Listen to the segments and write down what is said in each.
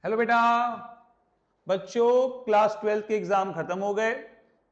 Hello बेटा। बच्चों, class 12 के एग्जाम खत्म हो गए।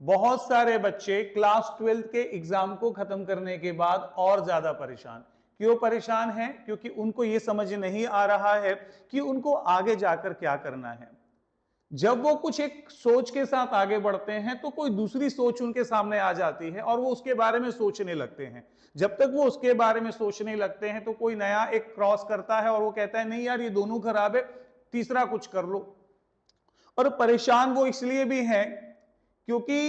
बहुत सारे बच्चे क्लास 12 के एग्जाम को खत्म करने के बाद और ज्यादा परेशान। क्यों परेशान हैं? क्योंकि उनको यह समझ नहीं आ रहा है कि उनको आगे जाकर क्या करना है। जब वो कुछ एक सोच के साथ आगे बढ़ते हैं तो कोई दूसरी सोच उनके सामने आ जाती है और वो उसके बारे में सोचने लगते हैं। जब तक वो उसके बारे में सोचने लगते हैं तो कोई नया एक क्रॉस करता है और वो कहता है नहीं यार ये दोनों खराब है, तीसरा कुछ कर लो। और परेशान वो इसलिए भी हैं क्योंकि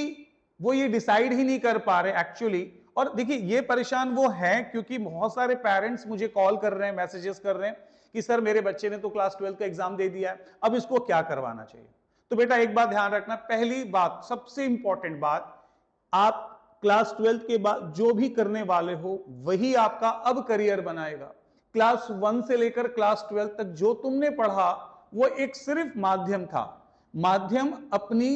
वो ये डिसाइड ही नहीं कर पा रहे एक्चुअली। और देखिए, ये परेशान वो हैं क्योंकि बहुत सारे पेरेंट्स मुझे कॉल कर रहे हैं, मैसेजेस कर रहे हैं कि सर मेरे बच्चे ने तो क्लास 12 का एग्जाम दे दिया है, अब इसको क्या करवाना चाहिए। तो बेटा एक बात ध्यान रखना, पहली बात, सबसे इंपॉर्टेंट बात, आप क्लास 12 के बाद जो भी करने वाले हो वही आपका अब करियर बनाएगा। क्लास 1 से लेकर क्लास 12 तक जो तुमने पढ़ा वो एक सिर्फ माध्यम था। माध्यम अपनी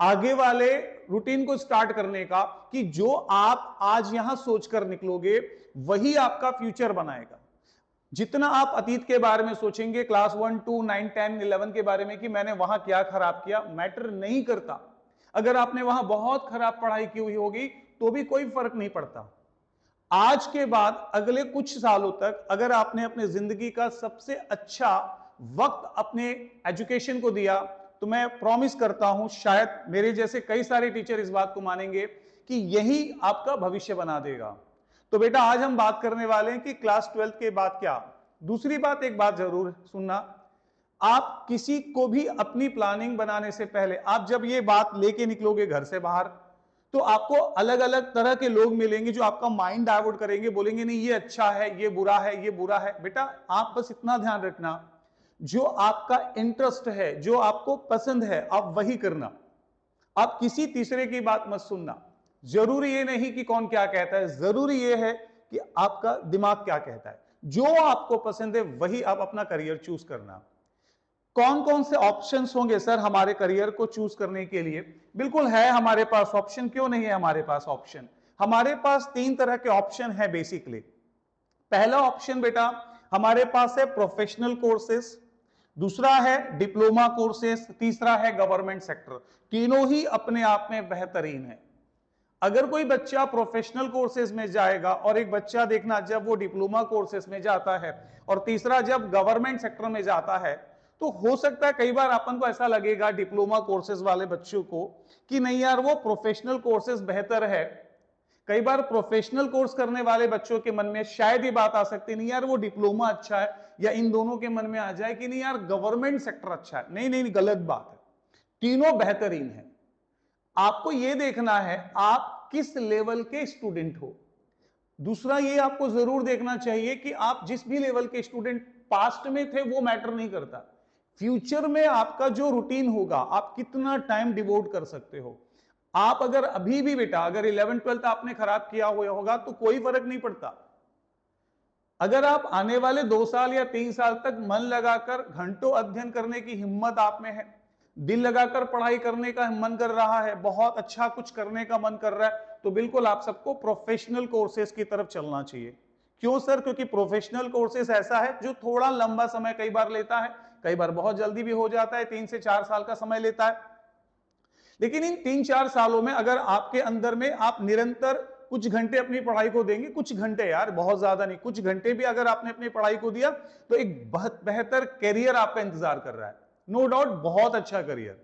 आगे वाले रूटीन को स्टार्ट करने का, कि जो आप आज यहां सोचकर निकलोगे वही आपका फ्यूचर बनाएगा। जितना आप अतीत के बारे में सोचेंगे, क्लास 1 2 9 10 11 के बारे में कि मैंने वहां क्या खराब किया, मैटर नहीं करता। अगर आपने वहां बहुत खराब पढ़ाई की हुई होगी तो भी कोई फर्क नहीं पड़ता। आज के बाद अगले कुछ सालों तक अगर आपने अपने जिंदगी का सबसे अच्छा वक्त अपने एजुकेशन को दिया तो मैं प्रॉमिस करता हूं, शायद मेरे जैसे कई सारे टीचर इस बात को मानेंगे कि यही आपका भविष्य बना देगा। तो बेटा आज हम बात करने वाले हैं कि क्लास 12 के बाद क्या। दूसरी बात, एक बात जरूर सुनना, आप किसी को भी अपनी प्लानिंग बनाने से पहले, आप जब ये बात लेके निकलोगे घर से बाहर तो आपको अलग अलग तरह के लोग मिलेंगे जो आपका माइंड डाइवर्ट करेंगे, बोलेंगे नहीं ये अच्छा है, ये बुरा है, ये बुरा है। बेटा आप बस इतना ध्यान रखना, जो आपका इंटरेस्ट है, जो आपको पसंद है, आप वही करना। आप किसी तीसरे की बात मत सुनना। जरूरी ये नहीं कि कौन क्या कहता है, जरूरी ये है कि आपका दिमाग क्या कहता है। जो आपको पसंद है वही आप अपना करियर चूज करना। कौन कौन से ऑप्शंस होंगे सर हमारे करियर को चूज करने के लिए? बिल्कुल है हमारे पास ऑप्शन, क्यों नहीं है हमारे पास ऑप्शन। हमारे पास तीन तरह के ऑप्शन है बेसिकली। पहला ऑप्शन बेटा हमारे पास है प्रोफेशनल कोर्सेस, दूसरा है डिप्लोमा कोर्सेस, तीसरा है गवर्नमेंट सेक्टर। तीनों ही अपने आप में बेहतरीन है। अगर कोई बच्चा प्रोफेशनल कोर्सेज में जाएगा और एक बच्चा देखना जब वो डिप्लोमा कोर्सेज में जाता है और तीसरा जब गवर्नमेंट सेक्टर में जाता है, तो हो सकता है कई बार अपन को ऐसा लगेगा डिप्लोमा कोर्सेज वाले बच्चों को कि नहीं यार वो प्रोफेशनल कोर्सेज बेहतर है। कई बार प्रोफेशनल कोर्स करने वाले बच्चों के मन में शायद ये बात आ सकती नहीं यार वो डिप्लोमा अच्छा है, या इन दोनों के मन में आ जाए कि नहीं यार गवर्नमेंट सेक्टर अच्छा है। नहीं नहीं, गलत बात है, तीनों बेहतरीन है। आपको यह देखना है आप किस लेवल के स्टूडेंट हो। दूसरा ये आपको जरूर देखना चाहिए कि आप जिस भी लेवल के स्टूडेंट पास्ट में थे वो मैटर नहीं करता। फ्यूचर में आपका जो रूटीन होगा, आप कितना टाइम डिवोट कर सकते हो। आप अगर अभी भी बेटा अगर 11 12 आपने खराब किया हुआ होगा तो कोई फर्क नहीं पड़ता। अगर आप आने वाले 2 साल या 3 साल तक मन लगाकर घंटों अध्ययन करने की हिम्मत आप में है, दिल लगाकर पढ़ाई करने का मन कर रहा है, बहुत अच्छा कुछ करने का मन कर रहा है, तो बिल्कुल आप सबको प्रोफेशनल कोर्सेज की तरफ चलना चाहिए। क्यों सर? क्योंकि प्रोफेशनल कोर्सेज ऐसा है जो थोड़ा लंबा समय कई बार लेता है, कई बार बहुत जल्दी भी हो जाता है, 3 से 4 साल का समय लेता है। लेकिन इन 3 4 सालों में अगर आपके अंदर में आप निरंतर कुछ घंटे अपनी पढ़ाई को देंगे, कुछ घंटे यार, बहुत ज्यादा नहीं, कुछ घंटे भी अगर आपने अपनी पढ़ाई को दिया तो एक बहुत बेहतर करियर आपका इंतजार कर रहा है। नो डाउट, बहुत अच्छा करियर।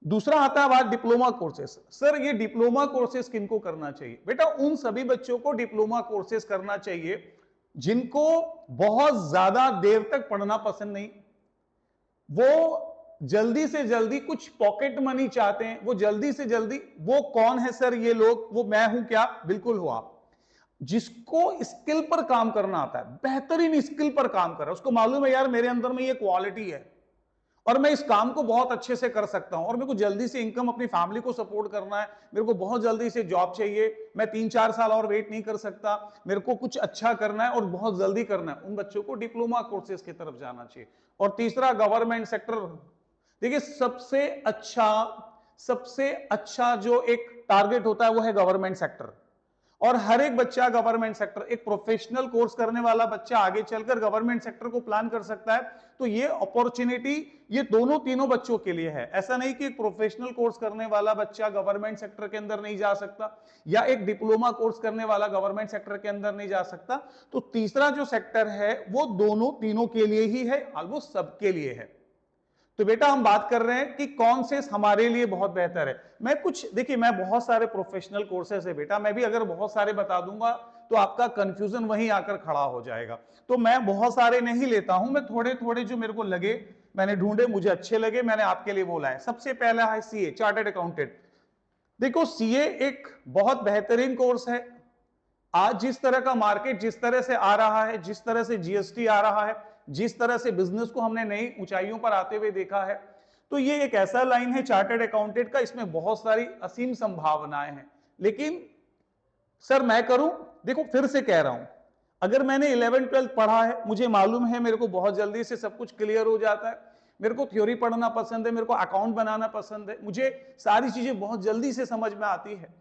दूसरा आता है बात डिप्लोमा कोर्सेस। सर ये डिप्लोमा कोर्सेस किनको करना चाहिए? बेटा उन सभी बच्चों को डिप्लोमा कोर्सेस करना चाहिए जिनको बहुत ज्यादा देर तक पढ़ना पसंद नहीं, वो जल्दी से जल्दी कुछ पॉकेट मनी चाहते हैं, वो जल्दी से जल्दी। वो कौन है सर ये लोग? वो मैं हूं क्या? बिल्कुल हो आप। जिसको स्किल पर काम करना आता है, बेहतरीन स्किल पर काम कर रहा है, उसको मालूम है यार मेरे अंदर में ये क्वालिटी है और मैं इस काम को बहुत अच्छे से कर सकता हूं, और मेरे को जल्दी से इनकम अपनी फैमिली को सपोर्ट करना है, मेरे को बहुत जल्दी से जॉब चाहिए, मैं 3 4 साल और वेट नहीं कर सकता, मेरे को कुछ अच्छा करना है और बहुत जल्दी करना है, उन बच्चों को डिप्लोमा कोर्सेज की तरफ जाना चाहिए। और तीसरा गवर्नमेंट सेक्टर। देखिए सबसे अच्छा जो एक टारगेट होता है वो है गवर्नमेंट सेक्टर। और हर एक बच्चा गवर्नमेंट सेक्टर, एक प्रोफेशनल कोर्स करने वाला बच्चा आगे चलकर गवर्नमेंट सेक्टर को प्लान कर सकता है। तो ये अपॉर्चुनिटी ये दोनों तीनों बच्चों के लिए है। ऐसा नहीं कि एक प्रोफेशनल कोर्स करने वाला बच्चा गवर्नमेंट सेक्टर के अंदर नहीं जा सकता, या एक डिप्लोमा कोर्स करने वाला गवर्नमेंट सेक्टर के अंदर नहीं जा सकता। तो तीसरा जो सेक्टर है वो दोनों तीनों के लिए ही है, ऑलमोस्ट सबके लिए है। तो बेटा हम बात कर रहे हैं कि कौन से हमारे लिए बहुत बेहतर है। मैं कुछ देखिए, मैं बहुत सारे प्रोफेशनल कोर्सेज है बेटा, मैं भी अगर बहुत सारे बता दूंगा तो आपका कंफ्यूजन वहीं आकर खड़ा हो जाएगा। तो मैं बहुत सारे नहीं लेता हूं, मैं थोड़े थोड़े जो मेरे को लगे, मैंने ढूंढे, मुझे अच्छे लगे, मैंने आपके लिए बोला है। सबसे पहला है सीए, चार्टर्ड अकाउंटेंट। देखो सीए एक बहुत बेहतरीन कोर्स है। आज जिस तरह का मार्केट जिस तरह से आ रहा है, जिस तरह से जीएसटी आ रहा है, जिस तरह से बिजनेस को हमने नई ऊंचाइयों पर आते हुए देखा है, तो ये एक ऐसा लाइन है चार्टर्ड अकाउंटेंट का, इसमें बहुत सारी असीम संभावनाएं हैं। लेकिन सर मैं करूं, देखो फिर से कह रहा हूं, अगर मैंने 11th-12th पढ़ा है, मुझे मालूम है, मेरे को बहुत जल्दी से सब कुछ क्लियर हो जाता है, मेरे को थ्योरी पढ़ना पसंद है, मेरे को अकाउंट बनाना पसंद है, मुझे सारी चीजें बहुत जल्दी से समझ में आती है,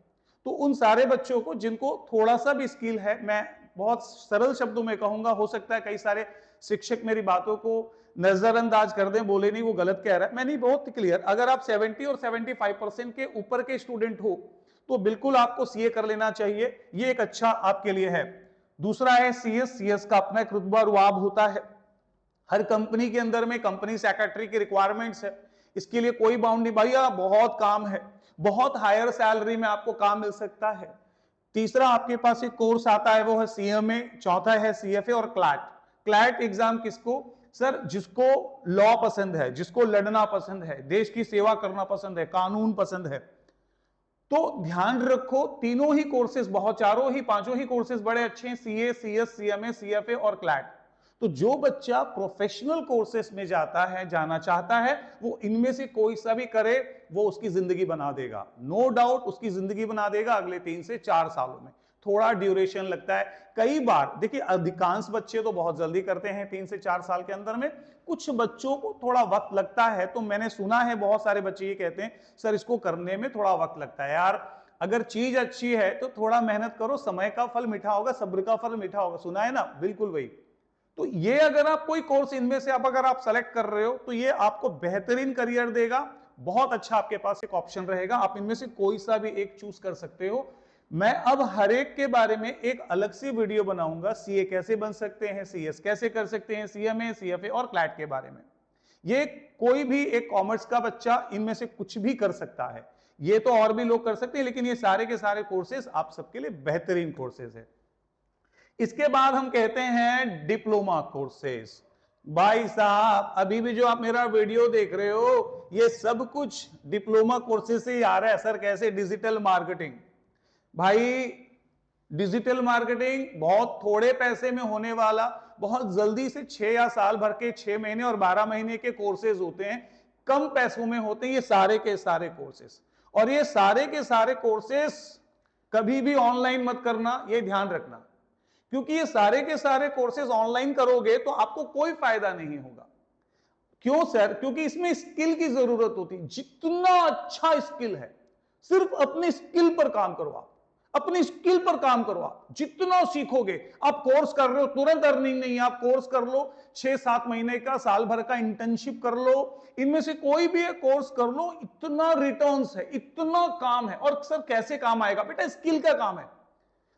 तो उन सारे बच्चों को जिनको थोड़ा सा भी स्किल है, मैं बहुत सरल शब्दों में कहूंगा, हो सकता है कई सारे शिक्षक मेरी बातों को नजरअंदाज कर दें, बोले नहीं वो गलत कह रहा है, मैं नहीं, बहुत क्लियर, अगर आप 70 और 75% के ऊपर के स्टूडेंट हो तो बिल्कुल आपको सीए कर लेना चाहिए, ये एक अच्छा आपके लिए है। दूसरा है सीएस। सीएस का अपना एक रुतबा रुआब होता है, हर कंपनी के अंदर में कंपनी सेक्रेटरी की रिक्वायरमेंट्स है, इसके लिए कोई बाउंड नहीं, भैया बहुत काम है, बहुत हायर सैलरी में आपको काम मिल सकता है। तीसरा आपके पास एक कोर्स आता है, वो है सीएमए। चौथा है सीएफए और क्लैट। क्लैट एग्जाम किसको सर, जिसको लॉ पसंद है, जिसको लड़ना पसंद है, देश की सेवा करना पसंद है, कानून पसंद है। तो ध्यान रखो तीनों ही कोर्सेज, बहुत चारों ही पांचों ही कोर्सेज बड़े अच्छे हैं, सीए, सीएस, सीएमए, सीएफए और क्लैट। तो जो बच्चा प्रोफेशनल कोर्सेज में जाता है, जाना चाहता है, वो इनमें से कोई सा भी करे, वो उसकी जिंदगी बना देगा, नो डाउट उसकी जिंदगी बना देगा अगले 3 से 4 सालों में। थोड़ा ड्यूरेशन लगता है कई बार, देखिए अधिकांश बच्चे तो बहुत जल्दी करते हैं 3 से 4 साल के अंदर में, कुछ बच्चों को थोड़ा वक्त लगता है। तो मैंने सुना है बहुत सारे बच्चे ये कहते हैं सर इसको करने में थोड़ा वक्त लगता है। यार अगर चीज अच्छी है तो थोड़ा मेहनत करो, समय का फल मीठा होगा, सब्र का फल मीठा होगा, सुना है ना, बिल्कुल वही। तो ये अगर आप कोई कोर्स इनमें से अगर आप सेलेक्ट कर रहे हो तो ये आपको बेहतरीन करियर देगा, बहुत अच्छा आपके पास एक ऑप्शन रहेगा, आप इनमें से कोई सा भी एक चूज कर सकते हो। मैं अब हर एक के बारे में एक अलग सी वीडियो बनाऊंगा, सीए कैसे बन सकते हैं, सीएस कैसे कर सकते हैं, सीएमए, सीएफए और क्लैट के बारे में। ये कोई भी एक कॉमर्स का बच्चा इनमें से कुछ भी कर सकता है, ये तो और भी लोग कर सकते हैं, लेकिन ये सारे के सारे कोर्सेज आप सबके लिए बेहतरीन कोर्सेज है। इसके बाद हम कहते हैं डिप्लोमा कोर्सेज। भाई साहब अभी भी जो आप मेरा वीडियो देख रहे हो ये सब कुछ डिप्लोमा कोर्सेज से ही आ रहा है। सर कैसे? Digital marketing. भाई डिजिटल मार्केटिंग बहुत थोड़े पैसे में होने वाला, बहुत जल्दी से 6 या साल भर के 6 महीने और 12 महीने के कोर्सेज होते हैं, कम पैसों में होते हैं ये सारे के सारे कोर्सेज। और ये सारे के सारे कोर्सेज कभी भी ऑनलाइन मत करना, ये ध्यान रखना, क्योंकि ये सारे के सारे कोर्सेज ऑनलाइन करोगे तो आपको कोई फायदा नहीं होगा। क्यों सर? क्योंकि इसमें स्किल की जरूरत होती है, जितना अच्छा स्किल है, सिर्फ अपनी स्किल पर काम करो, आप अपनी स्किल पर काम करो, आप जितना सीखोगे। आप कोर्स कर रहे हो, तुरंत अर्निंग नहीं है, आप कोर्स कर लो, 6-7 महीने का, साल भर का इंटर्नशिप कर लो, इनमें से कोई भी एक कोर्स कर लो, इतना रिटर्न्स है, इतना काम है। और सर कैसे काम आएगा? बेटा स्किल का काम है,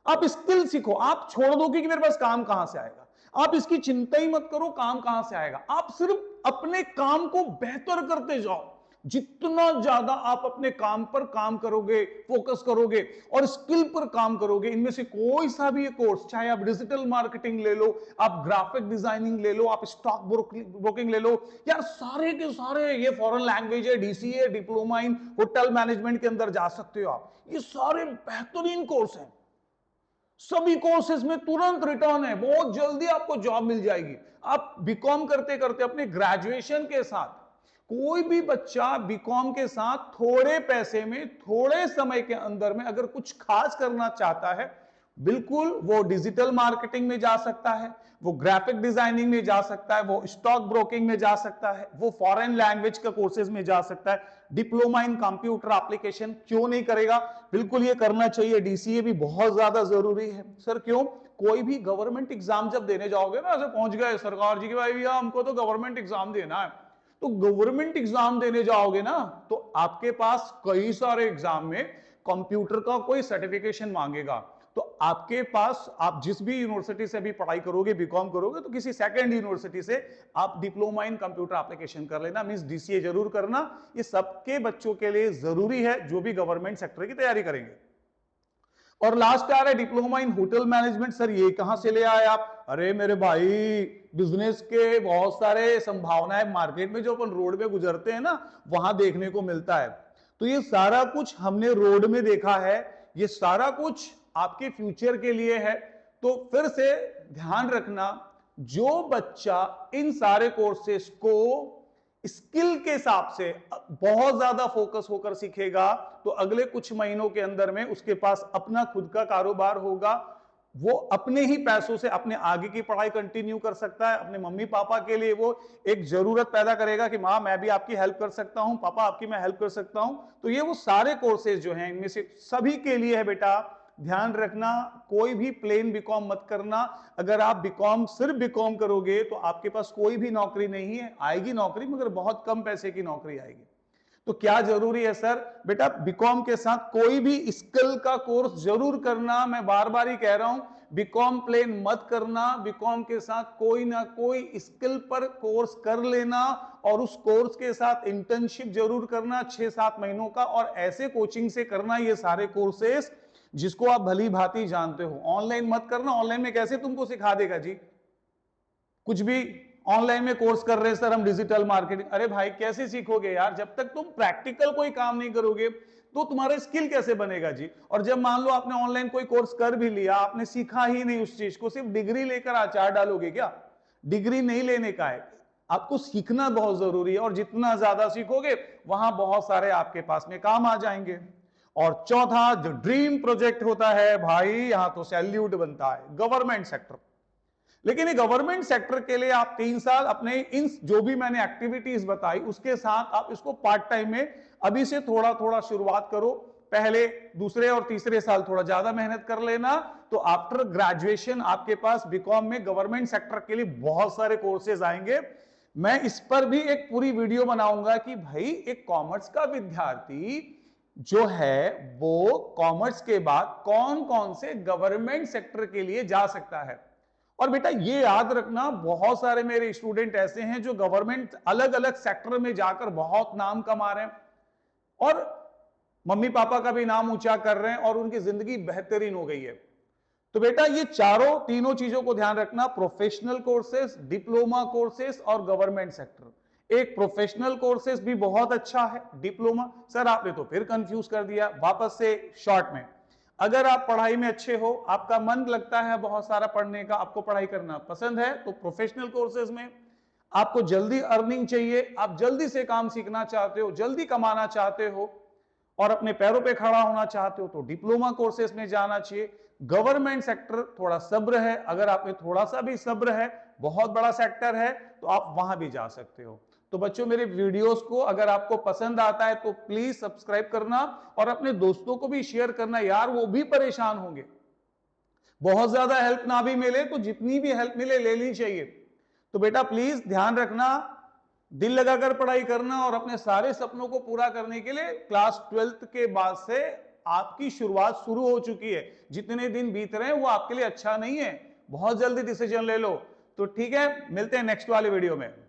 आप स्किल सीखो। आप छोड़ दो कि मेरे पास काम कहां से आएगा, आप इसकी चिंता ही मत करो काम कहां से आएगा, आप सिर्फ अपने काम को बेहतर करते जाओ। जितना ज्यादा आप अपने काम पर काम करोगे, फोकस करोगे और स्किल पर काम करोगे, इनमें से कोई सा भी कोर्स, चाहे आप डिजिटल मार्केटिंग ले लो, आप ग्राफिक डिजाइनिंग ले लो, आप स्टॉक ब्रोकिंग ले लो, यार सारे के सारे, ये फॉरेन लैंग्वेज है, DCA, diploma in hotel management के अंदर जा सकते हो आप, ये सारे बेहतरीन कोर्स हैं। सभी कोर्सेज में तुरंत रिटर्न है, बहुत जल्दी आपको जॉब मिल जाएगी। आप बीकॉम करते करते अपने ग्रेजुएशन के साथ, कोई भी बच्चा बीकॉम के साथ थोड़े पैसे में, थोड़े समय के अंदर में अगर कुछ खास करना चाहता है, बिल्कुल वो डिजिटल मार्केटिंग में जा सकता है, वो ग्राफिक डिजाइनिंग में जा सकता है, वो स्टॉक ब्रोकिंग में जा सकता है, वो फॉरेन लैंग्वेज का कोर्सेज में जा सकता है, डिप्लोमा इन कंप्यूटर एप्लीकेशन क्यों नहीं करेगा, बिल्कुल ये करना चाहिए। डीसीए भी बहुत ज्यादा जरूरी है। सर क्यों? कोई भी गवर्नमेंट एग्जाम जब देने जाओगे ना, ऐसे पहुंच गए सरकार जी के भाई भैया हमको तो गवर्नमेंट एग्जाम देना है, तो गवर्नमेंट एग्जाम देने जाओगे ना तो आपके पास कई सारे एग्जाम में कंप्यूटर का कोई सर्टिफिकेशन मांगेगा। तो आपके पास, आप जिस भी यूनिवर्सिटी से भी पढ़ाई करोगे, बीकॉम करोगे, तो किसी सेकंड यूनिवर्सिटी से आप डिप्लोमा इन कंप्यूटर एप्लीकेशन कर लेना, मींस डीसीए जरूर करना। ये सबके बच्चों के लिए जरूरी है जो भी गवर्नमेंट सेक्टर की तैयारी करेंगे। और लास्ट आ रहा है diploma in hotel management. Sir ये कहां से ले आए आप? अरे मेरे भाई, बिजनेस के बहुत सारे संभावनाएं मार्केट में जो अपन रोड में गुजरते हैं ना, वहां देखने को मिलता है। तो ये सारा कुछ हमने रोड में देखा है, ये सारा कुछ आपके फ्यूचर के लिए है। तो फिर से ध्यान रखना, जो बच्चा इन सारे कोर्सेस को स्किल के हिसाब से बहुत ज्यादा फोकस होकर सीखेगा, तो अगले कुछ महीनों के अंदर में उसके पास अपना खुद का कारोबार होगा। वो अपने ही पैसों से अपने आगे की पढ़ाई कंटिन्यू कर सकता है। अपने मम्मी पापा के लिए वो एक जरूरत पैदा करेगा कि माँ मैं भी आपकी हेल्प कर सकता हूं, पापा आपकी मैं हेल्प कर सकता हूं। तो ये वो सारे कोर्सेज जो हैं, इनमें से सभी के लिए है बेटा। ध्यान रखना, कोई भी प्लेन बीकॉम मत करना। अगर आप बीकॉम, सिर्फ बीकॉम करोगे तो आपके पास कोई भी नौकरी नहीं है। आएगी नौकरी, मगर बहुत कम पैसे की नौकरी आएगी। तो क्या जरूरी है सर? बेटा बीकॉम के साथ कोई भी स्किल का कोर्स जरूर करना। मैं बार बार ही कह रहा हूं, बीकॉम प्लेन मत करना, बीकॉम के साथ कोई ना कोई स्किल पर कोर्स कर लेना, और उस कोर्स के साथ इंटर्नशिप जरूर करना 6-7 महीनों का, और ऐसे कोचिंग से करना ये सारे कोर्सेस जिसको आप भली भांति जानते हो। ऑनलाइन मत करना, ऑनलाइन में कैसे तुमको सिखा देगा जी कुछ भी। ऑनलाइन में कोर्स कर रहे हैं सर हम डिजिटल मार्केटिंग, अरे भाई कैसे सीखोगे यार? जब तक तुम प्रैक्टिकल कोई काम नहीं करोगे तो तुम्हारा स्किल कैसे बनेगा जी? और जब मान लो आपने ऑनलाइन कोई कोर्स कर भी लिया, आपने सीखा ही नहीं उस चीज को, सिर्फ डिग्री लेकर आचार डालोगे क्या? डिग्री नहीं लेने का है, आपको सीखना बहुत जरूरी है, और जितना ज्यादा सीखोगे वहां बहुत सारे आपके पास में काम आ जाएंगे। और चौथा जो ड्रीम प्रोजेक्ट होता है भाई, यहां तो सैल्यूट बनता है, गवर्नमेंट सेक्टर। लेकिन ये गवर्नमेंट सेक्टर के लिए आप 3 साल अपने इन जो भी मैंने एक्टिविटीज बताई उसके साथ आप इसको पार्ट टाइम में अभी से थोड़ा थोड़ा शुरुआत करो। पहले, दूसरे और तीसरे साल थोड़ा ज्यादा मेहनत कर लेना, तो आफ्टर ग्रेजुएशन आपके पास बीकॉम में गवर्नमेंट सेक्टर के लिए बहुत सारे कोर्सेज आएंगे। मैं इस पर भी एक पूरी वीडियो बनाऊंगा कि भाई एक कॉमर्स का विद्यार्थी जो है वो कॉमर्स के बाद कौन कौन से गवर्नमेंट सेक्टर के लिए जा सकता है। और बेटा ये याद रखना, बहुत सारे मेरे स्टूडेंट ऐसे हैं जो गवर्नमेंट अलग अलग सेक्टर में जाकर बहुत नाम कमा रहे हैं और मम्मी पापा का भी नाम ऊंचा कर रहे हैं और उनकी जिंदगी बेहतरीन हो गई है। तो बेटा ये तीनों चीजों को ध्यान रखना, प्रोफेशनल कोर्सेस, डिप्लोमा कोर्सेस और गवर्नमेंट सेक्टर। एक प्रोफेशनल कोर्सेस भी बहुत अच्छा है, डिप्लोमा। सर आपने तो फिर कंफ्यूज कर दिया, वापस से शॉर्ट में। अगर आप पढ़ाई में अच्छे हो, आपका मन लगता है बहुत सारा पढ़ने का, आपको पढ़ाई करना पसंद है, तो प्रोफेशनल कोर्सेज में आपको जल्दी अर्निंग चाहिए, आप जल्दी से काम सीखना चाहते हो, जल्दी कमाना चाहते हो और अपने पैरों पे खड़ा होना चाहते हो, तो डिप्लोमा कोर्सेज में जाना चाहिए। गवर्नमेंट सेक्टर थोड़ा सब्र है, अगर आप में थोड़ा सा भी सब्र है, बहुत बड़ा सेक्टर है, तो आप वहां भी जा सकते हो। तो बच्चों मेरे वीडियोस को अगर आपको पसंद आता है तो प्लीज सब्सक्राइब करना और अपने दोस्तों को भी शेयर करना, यार वो भी परेशान होंगे। बहुत ज्यादा हेल्प ना भी मिले तो जितनी भी हेल्प मिले लेनी चाहिए। तो बेटा प्लीज ध्यान रखना, दिल लगाकर पढ़ाई करना और अपने सारे सपनों को पूरा करने के लिए क्लास 12th के बाद से आपकी शुरुआत शुरू हो चुकी है। जितने दिन बीत रहे हैं वो आपके लिए अच्छा नहीं है, बहुत जल्दी डिसीजन ले लो। तो ठीक है, मिलते हैं नेक्स्ट वाले वीडियो में।